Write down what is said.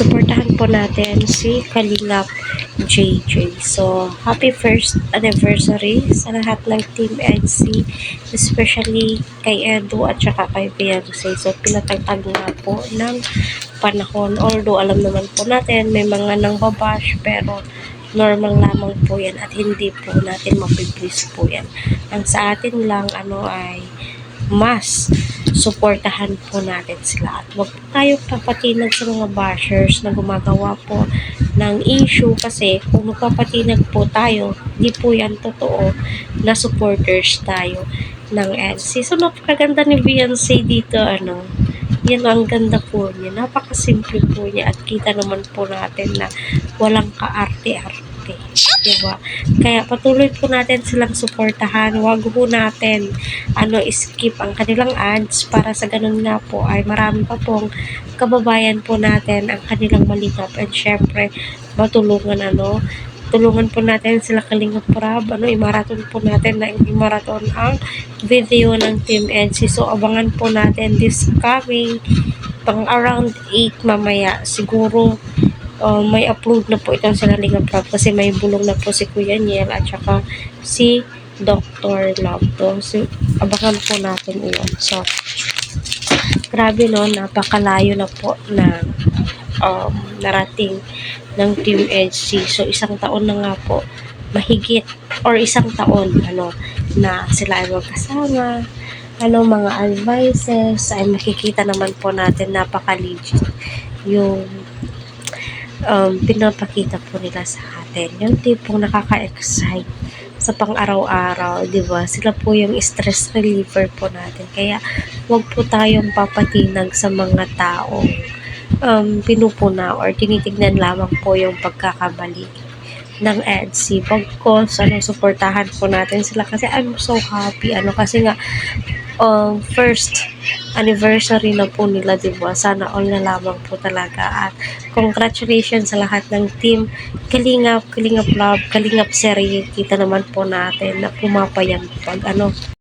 Suportahan po natin si Kalingap JJ. So, happy first anniversary sa lahat ng Team EDC, especially kay Edu at saka kay Beyonce. So, pinatagtag nga po ng panahon. Although, alam naman po natin, may mga nang babash, pero normal lamang po yan at hindi po natin mapiplease po yan. Ang sa atin lang, ay mas suportahan po natin sila at huwag po tayo papatinag sa mga bashers na gumagawa po ng issue, kasi kung magpapatinag po tayo, di po yan totoo na supporters tayo ng NC. So, napakaganda ni Beyonce dito, yan, ang ganda po niya, napakasimple po niya at kita naman po natin na walang kaarte-arte. Diba? Kaya patuloy po natin silang suportahan. Huwag po natin skip ang kanilang ads para sa ganun nga po ay marami pa pong kababayan po natin ang kanilang malikap, and syempre matulungan tulungan po natin sila Kalingap Prab, i-marathon po natin na i-marathon ang video ng Team EDC. So abangan po natin this coming pang around 8 mamaya siguro. May upload na po itong sila Kalingap Prab kasi may bulong na po si Kuya Niel at saka si Dr. Love to. So, abangan po natin iyon. So, grabe napakalayo na po na narating ng Team EDC. So, isang taon na nga po, mahigit, or isang taon, na sila ay magkasama, mga advices, ay makikita naman po natin napaka-legit yung pinapakita po nila sa atin. Yung tipong nakaka-excite sa pang-araw-araw, di ba? Sila po yung stress reliever po natin. Kaya, wag po tayong papatinag sa mga taong pinupuna or tinitignan lamang po yung pagkakamali ng EDC. Pagkos, suportahan po natin sila kasi I'm so happy. Kasi nga, first anniversary na po nila, diba? Sana all na lamang po talaga. At congratulations sa lahat ng team Kalingap Love, Kalingap Serie. Kita naman po natin na pumapayag pag